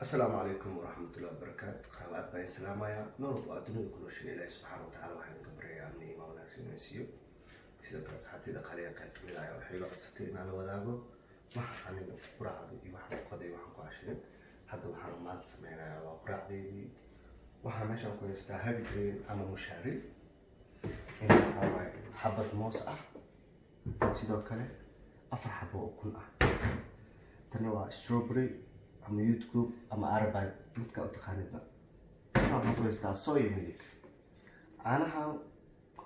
السلام عليكم ورحمة الله وبركاته. قنوات باين سلامة يا نور وأدنو كل شيء إلهي سبحانه وتعالى وحين كبري أمني ما وناسي ونسيو سيدا كلاس حتى إذا قليا قيد ملايا وحيلو قصتين على وذاقو ما حقاني قرعدي وحن قضي وحن قاشين حتى وحن مات سمينا وقرعدي وحن ماشان كويس تا هيفي جرين أما مشاري هنا حبة موس سيدا كلا أفر حبة وكل تنوى ستروبري أما يوتيوب أما أربعة متك أو تخانينا أنا هفوز تا صويا ملك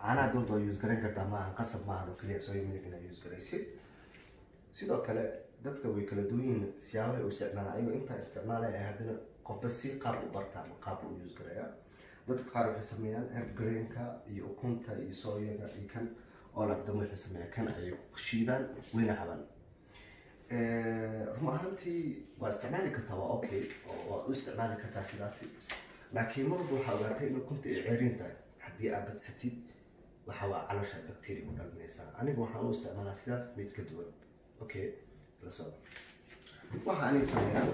أنا دون تو يوز كرين كرتا ما قصب ما عنو كلي صويا ملك أنا يوز كريسي سيدو كلا دتك ويكلا دوين سياوي واستعمال أيوة أنت استعماله هادنا قبسي قابو برتا قابو يوز كريا دتك قارو حسميان إف جرين كا يكون تا يصويا كان أو لقدمو حسميان كان أيو قشيدان وين حبان رغم أنتي واستعمالي كتوا أوكي واستعمالي كتا سلاسي لكن مرضو حاولتي إنه كنت عيرين تاي حدي أبد ستيد وحاول على شيء بكتيري من الميسا أنا وحاول استعمال سلاس ميت كدول أوكي لصوت وحاني سمينا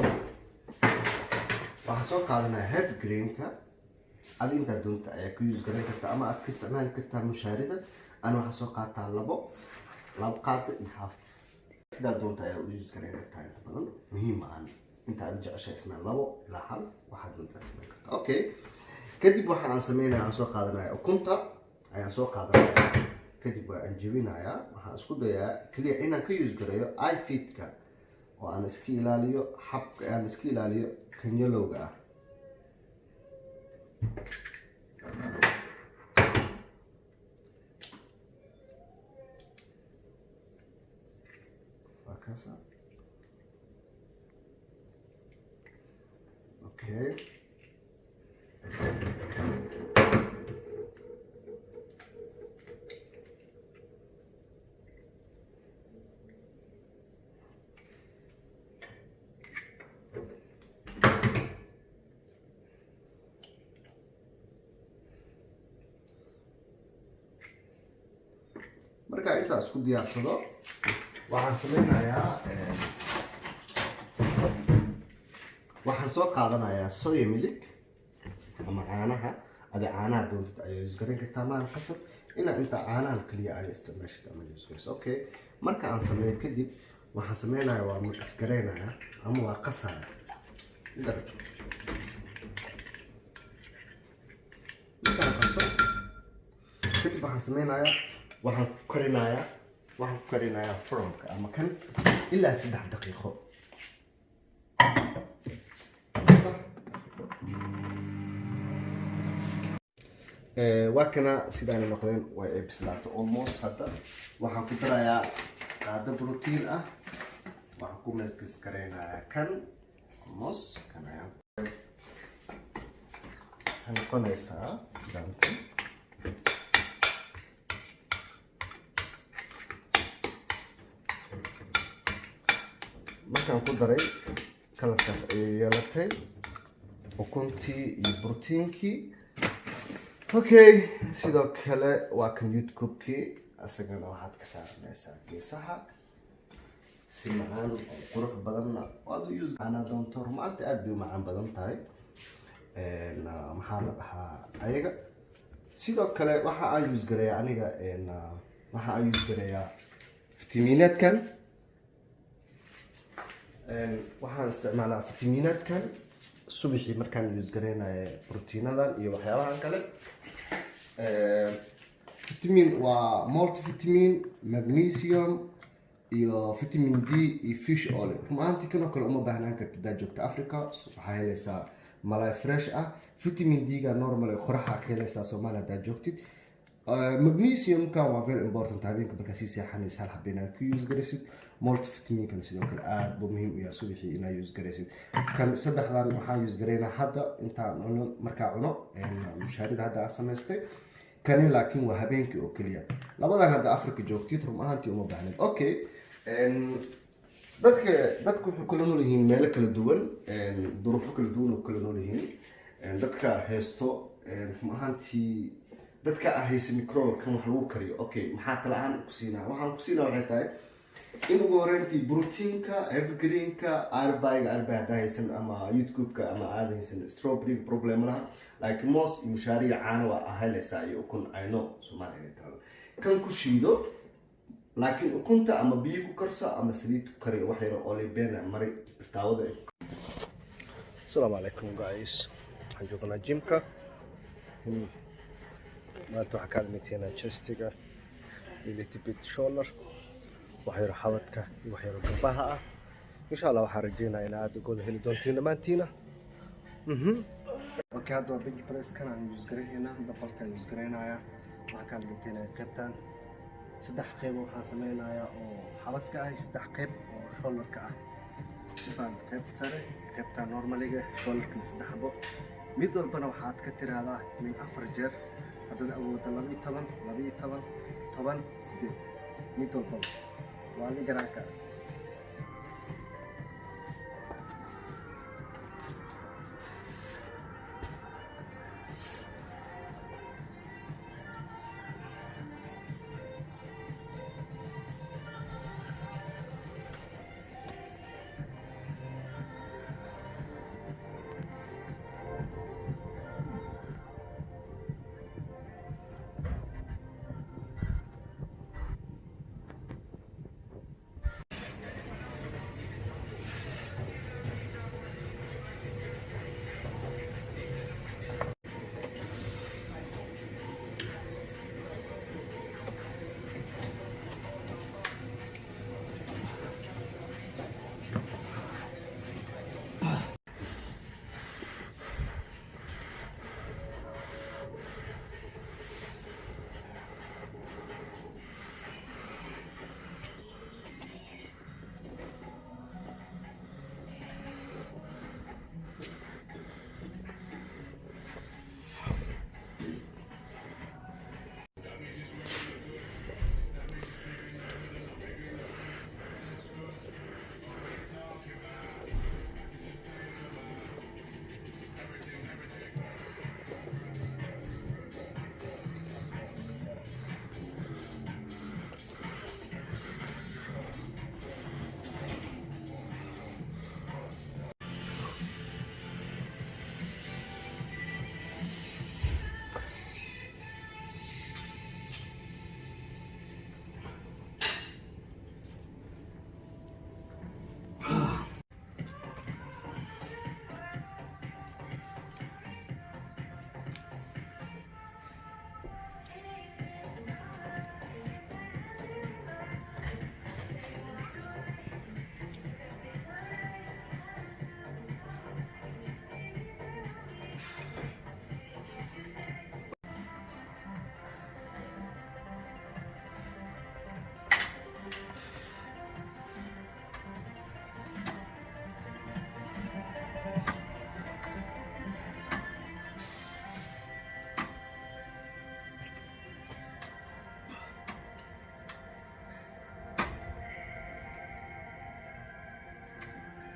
وحسوق على هيف جرين كا على أنت دونت يكوز جرين كتا أما أكيد استعمالي كتا مشاردة أنا وحسوق على لبقات يحاف سيدا دونت يوز كرين كتا انت بدن مهم عن انت ارجع شيء اسمه لبو الى حل واحد دونت اسمه كتا اوكي كدب waxaan aan sameeynaa aan soo qaadanaa ukunta ayaan soo qaadanaa kadib waan jibinayaa waxaan isku dayaa kaliya inaan ka use gareeyo ifeed-ka oo aan iska ilaaliyo habka aan iska ilaaliyo kanyalowga ah casa. Okay. Marka intaas ku diyaarsado waxaan sameeynayaa waxaan soo qaadanayaa soy milk ama caanaha adi caanaha doontid ayaa isgarin kartaa maan qasab inta caanaha kaliya ay isticmaashid ama isgaris okay marka aan sameeyo kadib waxaan sameeynayaa waa mix gareynayaa ama waa qasaya inta qaso kadib waxaan sameeynayaa waxaan karinayaa فرونك أما كان إلا 6 دقيقة وكنا سيدان المقدم وبسلاته almost هذا وحن كتريا هذا بروتين وحكون مسكس كرينا كان almost كان يا هنكون يسا دانتي markaan ku daray kalarkaas ayay yeelatay ukuntii iyo borotiinkii okay sidoo kale waa kan youtube-kii asagana waxaad ka saaranaysaa geesaha si macaan oo qurux badanna waad u use ana doonto rumaanta aad bay u macaan badan tahay maxaa la dhahaa ayaga sidoo kale waxa aan use gareeyaa aniga waxa aan use gareeyaa fitamiinadkan waxaan isticmaalaa fitamiinadkan subaxii markaan use gareynayo borotiinadan iyo waxyaabahan kale vitamin waa multivitamin magnesium iyo vitamin D iyo fish oil rumaantii kanoo kale uma baahnaan kartid hadaa joogta Africa waxaa helaysaa malay fresh ah vitamin D ga normal qoraxa ka helaysaa Soomaaliya hadaa joogtid magnesium kan waa very important habeenka markaa si seexanaysa hal habeenaad ku use gareysid multivitamin kan sidoo kale aad buu muhiim u yahay subaxii inaad use gareysid kan saddexdan waxaan use gareynaa hadda intaan cuno markaa cuno mushaarida hadda aan samaystay kani laakiin waa habeenkii oo kaliya labadan hadda Afrika joogtid rum ahaantii uma baahnid okay dadku waxay kala nool yihiin meelo kala duwan duruufo kala duwan oo kala nool yihiin dadka heesto rum ahaantii dadka ahaysa micro kan wax lagu kariyo okay maxaa tala aan ku siinaa waxaan ku siinaa waxay tahay in ugu horeyntii brotiinka evergreenka arbaiga arbay haddaa haysan ama youtube-ka ama aada haysan strawberry problem laha laakiin moos iyo mushaariya caana waa ahayleysaa iyo ukun ayno soomaaliya inay taalo kan ku shiido laakiin ukunta ama biyo ku karso ama saliid ku kariyo wax yaro olibeena mari birtaawada asalaamu calaykum guys waxaan joognaa jimka maanta waxaa ka admiteynaa chestiga iyo little bit shoulder wax yaro xabadka iyo wax yaro garbaha ah insha allah waxaan rajeynayaa in aad ugoda heli doontiin dhammaantiina okay hadda waa bench press kan aan use garaynaynaa dabalkaan use garaynayaa waxaan ka admiteynaa qaybtan saddex qayb waxaan sameynayaa oo xabadka ah saddex qayb oo shoulderka ah ifaan qaybta sare qaybta normaliga shoulderka saddex xabo mid walbana waxaad ka tiraahdaa min 4 jeer haddaad awoodda 12 8 mid walbaba waa la garaanka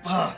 Ah!